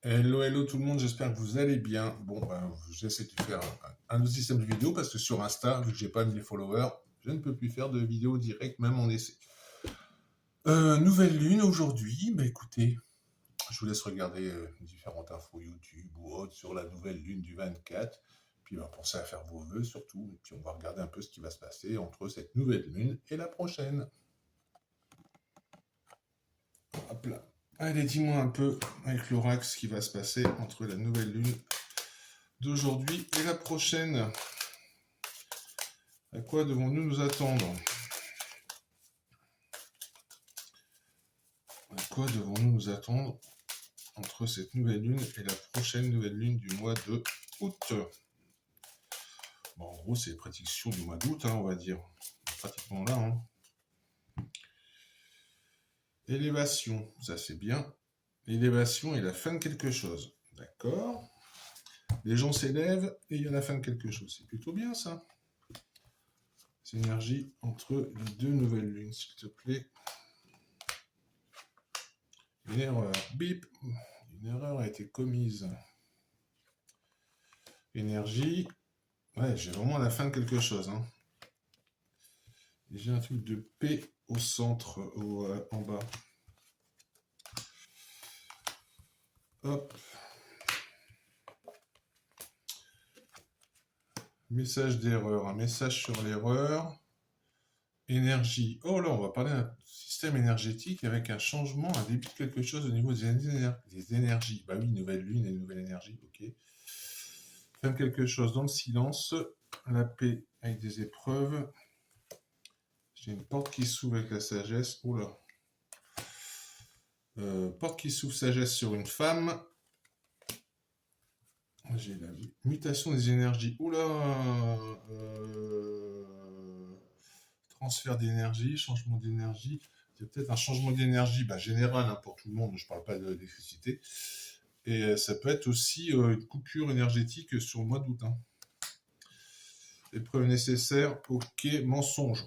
Hello, hello tout le monde, j'espère que vous allez bien. Bon, j'essaie de faire un autre système de vidéo parce que sur Insta, vu que j'ai pas 1000 followers, je ne peux plus faire de vidéos directes, même en essai. Nouvelle lune aujourd'hui, bah écoutez, je vous laisse regarder différentes infos YouTube ou autres sur la nouvelle lune du 24. Puis pensez à faire vos vœux surtout, et puis on va regarder un peu ce qui va se passer entre cette nouvelle lune et la prochaine. Hop là. Allez, dis-moi un peu avec l'oracle ce qui va se passer entre la nouvelle lune d'aujourd'hui et la prochaine. À quoi devons-nous nous attendre? À quoi devons-nous nous attendre entre cette nouvelle lune et la prochaine nouvelle lune du mois de août? Bon, en gros, c'est les prédictions du mois d'août, on va dire. Pratiquement là. Élévation, ça c'est bien. L'élévation est la fin de quelque chose. D'accord. Les gens s'élèvent et il y a la fin de quelque chose. C'est plutôt bien ça. Synergie entre les deux nouvelles lunes, s'il te plaît. Une erreur. Bip. Une erreur a été commise. Énergie. Ouais, j'ai vraiment la fin de quelque chose. J'ai un truc de P au centre, en bas. Hop. Message d'erreur. Un message sur l'erreur. Énergie. Oh là, on va parler d'un système énergétique avec un changement, un début de quelque chose au niveau des énergies. Bah oui, nouvelle lune et nouvelle énergie, ok. Fin de quelque chose dans le silence. La paix avec des épreuves. J'ai une porte qui s'ouvre avec la sagesse. Oula. Porte qui s'ouvre, sagesse sur une femme. J'ai la mutation des énergies. Oula. Transfert d'énergie, changement d'énergie. C'est peut-être un changement d'énergie général pour tout le monde. Je ne parle pas d'électricité. Et ça peut être aussi une coupure énergétique sur le mois d'août. Épreuve nécessaire. Ok. Mensonge.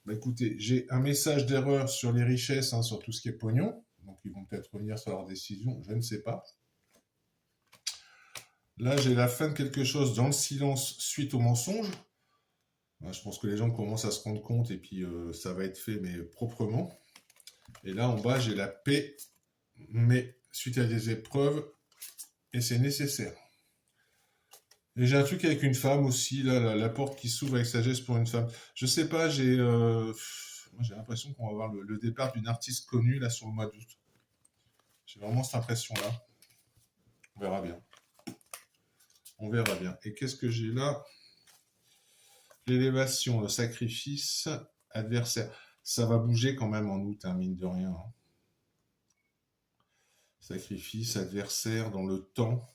Écoutez, j'ai un message d'erreur sur les richesses, sur tout ce qui est pognon. Donc, ils vont peut-être revenir sur leur décision, je ne sais pas. Là, j'ai la fin de quelque chose dans le silence suite au mensonge. Je pense que les gens commencent à se rendre compte et puis ça va être fait, mais proprement. Et là, en bas, j'ai la paix, mais suite à des épreuves, et c'est nécessaire. Et j'ai un truc avec une femme aussi, là, la porte qui s'ouvre avec sagesse pour une femme. Je sais pas, j'ai l'impression qu'on va voir le départ d'une artiste connue là sur le mois d'août. J'ai vraiment cette impression-là. On verra bien. On verra bien. Et qu'est-ce que j'ai là? L'élévation, le sacrifice, adversaire. Ça va bouger quand même en août, mine de rien. Sacrifice, adversaire dans le temps.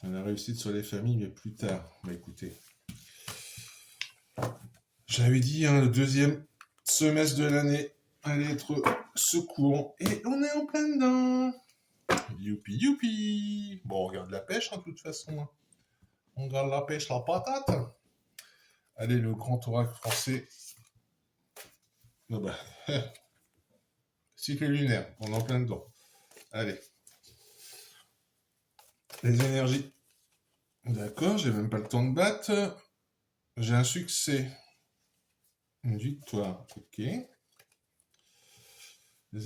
La réussite sur les familles, mais plus tard. Écoutez. J'avais dit, le deuxième semestre de l'année allait être secouant. Et on est en plein dedans. Youpi, youpi. Bon, on regarde la pêche, de toute façon. On regarde la pêche, la patate. Allez, le grand oracle français. Cycle lunaire, on est en plein dedans. Allez. Les énergies. D'accord, j'ai même pas le temps de battre. J'ai un succès. Une victoire, ok. Les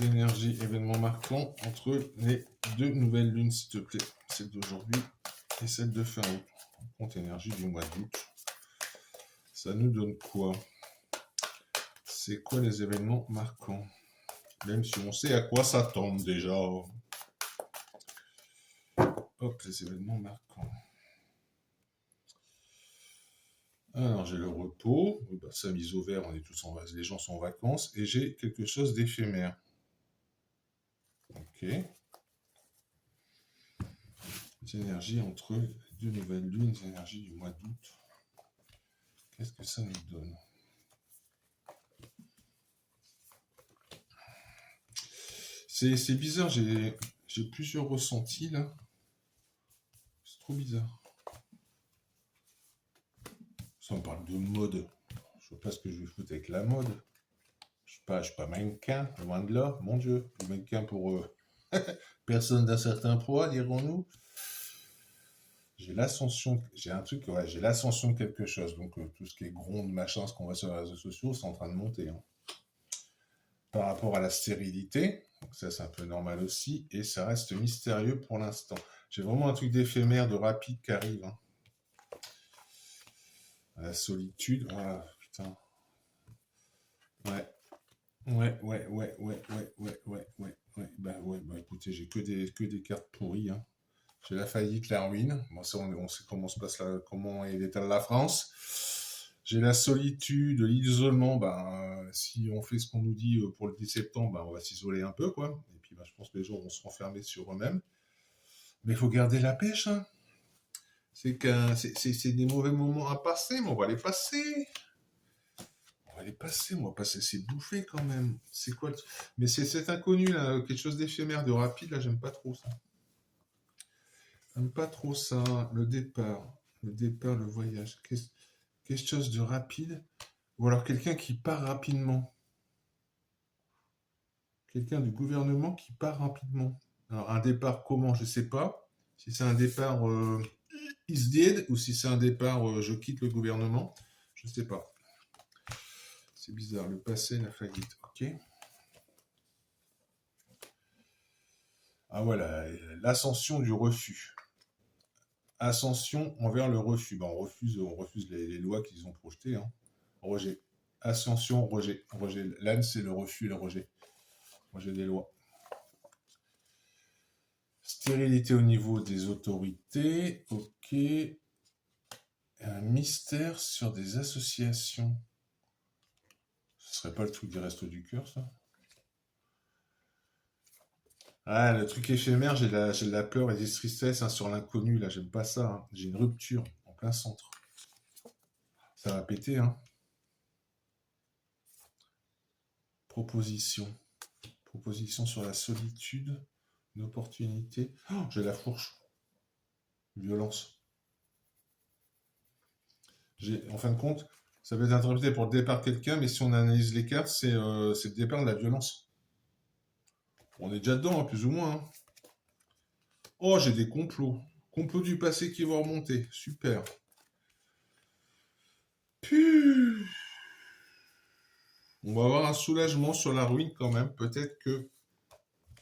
énergies, événements marquants entre les deux nouvelles lunes, s'il te plaît. Celle d'aujourd'hui et celle de fin août. Compte énergie du mois d'août. Ça nous donne quoi? C'est quoi les événements marquants? Même si on sait à quoi s'attendre déjà. Hop, les événements marquants. Alors, j'ai le repos. Ça mise au vert, on est tous les gens sont en vacances. Et j'ai quelque chose d'éphémère. Ok. Les énergies entre les deux nouvelles lunes, les énergies du mois d'août. Qu'est-ce que ça nous donne? C'est bizarre, j'ai plusieurs ressentis là. C'est trop bizarre. Ça me parle de mode. Je sais pas ce que je vais foutre avec la mode. Je Je suis pas mannequin, loin de là, mon Dieu. Le mannequin pour personne d'un certain poids, dirons-nous. J'ai l'ascension, j'ai un truc, ouais, j'ai l'ascension de quelque chose. Donc tout ce qui est gronde, machin, ce qu'on voit sur les réseaux sociaux, c'est en train de monter. Hein. Par rapport à la stérilité, donc ça c'est un peu normal aussi, et ça reste mystérieux pour l'instant. J'ai vraiment un truc d'éphémère, de rapide qui arrive. Hein. La solitude, voilà, putain. Ouais. Bah écoutez, j'ai que des cartes pourries. Hein. J'ai la faillite, la ruine. Bon, ça, on sait comment se passe là, comment est l'état de la France. J'ai la solitude, l'isolement. Ben, si on fait ce qu'on nous dit pour le 10 septembre, ben, on va s'isoler un peu, quoi. Et puis, ben, je pense que les gens vont se renfermer sur eux-mêmes. Mais il faut garder la pêche. Hein. C'est des mauvais moments à passer, mais on va les passer. On va les passer, on va pas se laisser bouffer quand même. C'est quoi Mais c'est cet inconnu, là, quelque chose d'éphémère, de rapide, là, j'aime pas trop ça. J'aime pas trop ça. Le départ, le voyage. Quelque chose de rapide. Ou alors quelqu'un qui part rapidement. Quelqu'un du gouvernement qui part rapidement. Alors, un départ comment, je sais pas. Si c'est un départ is dead ou si c'est un départ je quitte le gouvernement, je sais pas. C'est bizarre. Le passé, la faillite. Ok. Ah voilà, l'ascension du refus. Ascension envers le refus. Ben, on refuse les lois qu'ils ont projetées. Hein. Rejet. Ascension, rejet. Rejet. L'âne, c'est le refus et le rejet. Rejet des lois. Stérilité au niveau des autorités. Ok. Un mystère sur des associations. Ce serait pas le truc des restos du cœur, ça? Ah, le truc éphémère, j'ai de la peur et des tristesses hein, sur l'inconnu, là, j'aime pas ça. Hein. J'ai une rupture en plein centre. Ça va péter, hein. Proposition. Proposition sur la solitude, une opportunité. Oh, j'ai la fourche. Violence. En fin de compte, ça peut être interprété pour le départ de quelqu'un, mais si on analyse les cartes, c'est le départ de la violence. On est déjà dedans, hein, plus ou moins. Hein. Oh, j'ai des complots. Complots du passé qui vont remonter. Super. Puh. On va avoir un soulagement sur la ruine quand même. Peut-être que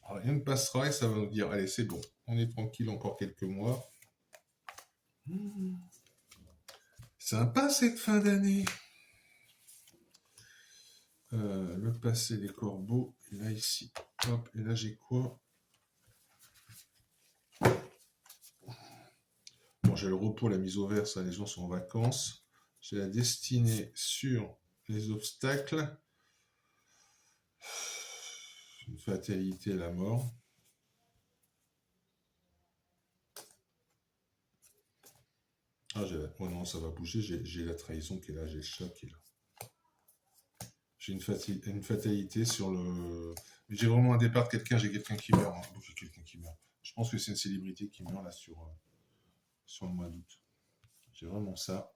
rien ne passera et ça va nous dire, allez, c'est bon. On est tranquille encore quelques mois. Sympa cette fin d'année. Le passé, les corbeaux. Et là, ici. Hop, et là, j'ai quoi? Bon, j'ai le repos, la mise au vert, ça, les gens sont en vacances. J'ai la destinée sur les obstacles. Une fatalité, la mort. Ah, oh non, ça va bouger. J'ai la trahison qui est là, j'ai le chat qui est là. J'ai une fatalité sur le. J'ai vraiment un départ de quelqu'un, j'ai quelqu'un qui meurt. Hein. Donc, j'ai quelqu'un qui meurt. Je pense que c'est une célébrité qui meurt là sur le mois d'août. J'ai vraiment ça.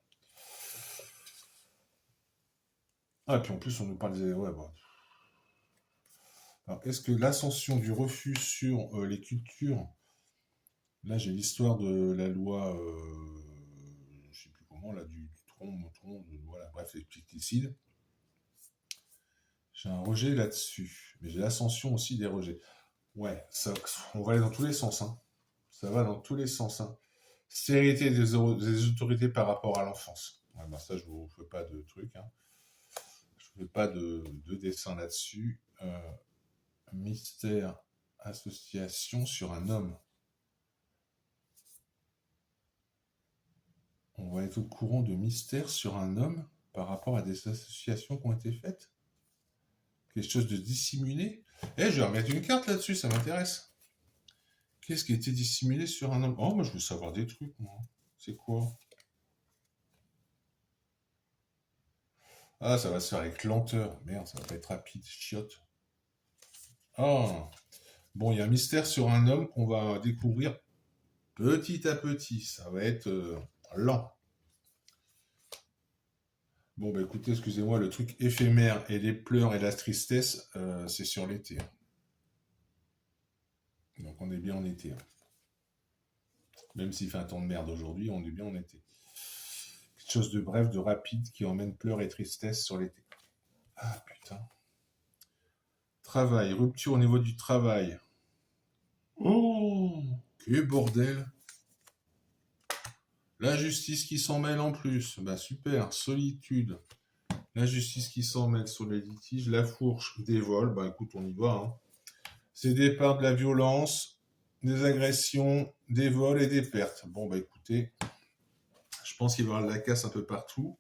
Ah, et puis en plus, on nous parle des. Ouais, bah. Alors, est-ce que l'ascension du refus sur les cultures. Là, j'ai l'histoire de la loi. Je sais plus comment, là, du tronc, voilà, bref, les pesticides. J'ai un rejet là-dessus. Mais j'ai l'ascension aussi des rejets. Ouais, ça, on va aller dans tous les sens. Hein. Ça va dans tous les sens. Hein. Stérilité des autorités par rapport à l'enfance. Ouais, ben ça, je ne vous fais pas de truc. Hein. Je ne fais pas de dessin là-dessus. Mystère, association sur un homme. On va être au courant de mystère sur un homme par rapport à des associations qui ont été faites. Quelque chose de dissimulé. Eh, je vais remettre une carte là-dessus, ça m'intéresse. Qu'est-ce qui était dissimulé sur un homme? Oh, moi, je veux savoir des trucs, moi. C'est quoi? Ah, ça va se faire avec lenteur. Merde, ça va pas être rapide. Chiotte. Ah. Bon, il y a un mystère sur un homme qu'on va découvrir petit à petit. Ça va être lent. Bon, bah écoutez, excusez-moi, le truc éphémère et les pleurs et la tristesse, c'est sur l'été, hein. Donc on est bien en été, hein. Même s'il fait un temps de merde aujourd'hui, on est bien en été. Quelque chose de bref, de rapide, qui emmène pleurs et tristesse sur l'été. Ah putain. Travail, rupture au niveau du travail. Oh, que bordel. La justice qui s'en mêle en plus. Bah super, solitude. La justice qui s'en mêle sur les litiges. La fourche des vols. Bah écoute, on y va, hein. C'est départ de la violence, des agressions, des vols et des pertes. Bon bah écoutez, je pense qu'il va y avoir de la casse un peu partout.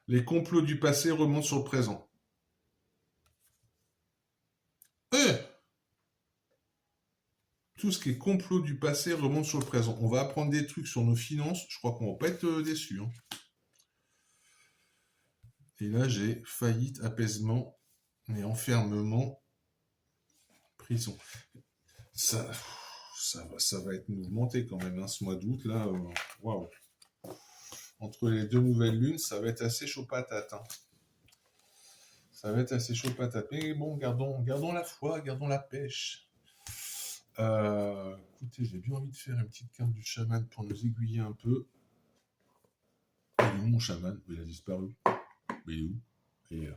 Les complots du passé remontent sur le présent. Tout ce qui est complot du passé remonte sur le présent. On va apprendre des trucs sur nos finances. Je crois qu'on va pas être déçus, hein. Et là, j'ai faillite, apaisement et enfermement, prison. Ça va être mouvementé quand même, hein, ce mois d'août, là. Waouh. Entre les deux nouvelles lunes, ça va être assez chaud patate, hein. Ça va être assez chaud patate. Mais bon, gardons la foi, gardons la pêche. Écoutez, j'ai bien envie de faire une petite carte du chaman pour nous aiguiller un peu. Il est où mon chaman? Il a disparu. Mais il est où? Et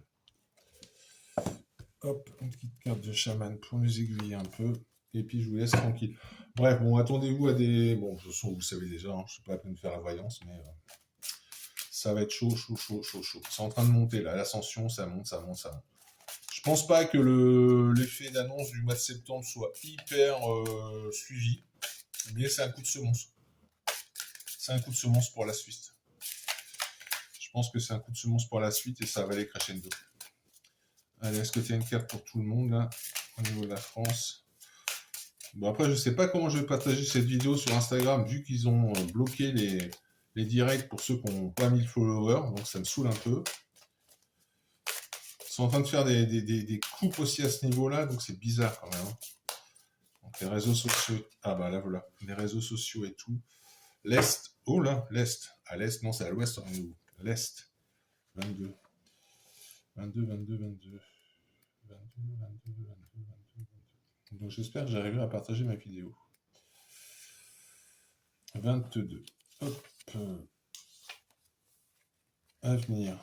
hop, une petite carte de chaman pour nous aiguiller un peu. Et puis je vous laisse tranquille. Bref, bon, attendez-vous à des... Bon, de toute façon, vous le savez déjà, hein, je ne suis pas à peine de faire la voyance, mais ça va être chaud, chaud, chaud, chaud, chaud. C'est en train de monter, là. L'ascension, ça monte, ça monte, ça monte. Je pense pas que l'effet d'annonce du mois de septembre soit hyper suivi, mais c'est un coup de semonce. C'est un coup de semonce pour la suite. Je pense que c'est un coup de semonce pour la suite et ça va aller crescendo. Allez, est-ce que tu as une carte pour tout le monde, là, au niveau de la France? Bon, après, je sais pas comment je vais partager cette vidéo sur Instagram, vu qu'ils ont bloqué les directs pour ceux qui n'ont pas 1000 followers, donc ça me saoule un peu. Ils sont en train de faire des coupes aussi à ce niveau-là, donc c'est bizarre quand même, hein. Donc les réseaux sociaux... Ah bah là, voilà. Les réseaux sociaux et tout. L'Est. Oh là, l'Est. À l'Est, non, c'est à l'Ouest. L'Est. 22. 22, 22, 22. 22, 22, 22, 22. Donc j'espère que j'arriverai à partager ma vidéo. 22. Hop. Avenir.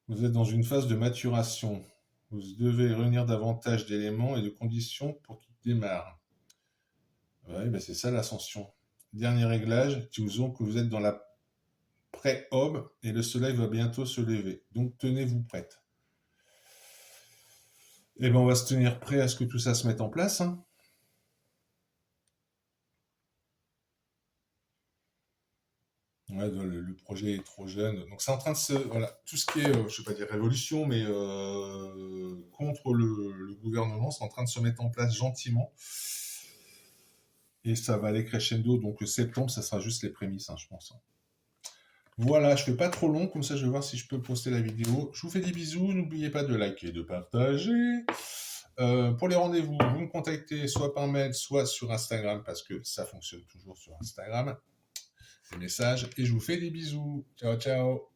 Vous êtes dans une phase de maturation. Vous devez réunir davantage d'éléments et de conditions pour qu'il démarre. Oui, ben c'est ça l'ascension. Dernier réglage, disons que vous êtes dans la pré-aube et le soleil va bientôt se lever. Donc tenez-vous prête. Et ben on va se tenir prêt à ce que tout ça se mette en place, hein. Ouais, le projet est trop jeune. Donc c'est en train de se... Voilà, tout ce qui est, je ne vais pas dire révolution, mais contre le gouvernement, c'est en train de se mettre en place gentiment. Et ça va aller crescendo. Donc le septembre, ça sera juste les prémices, hein, je pense. Voilà, je ne fais pas trop long, comme ça je vais voir si je peux poster la vidéo. Je vous fais des bisous, n'oubliez pas de liker, de partager. Pour les rendez-vous, vous me contactez soit par mail, soit sur Instagram, parce que ça fonctionne toujours sur Instagram. Des messages, et je vous fais des bisous. Ciao, ciao.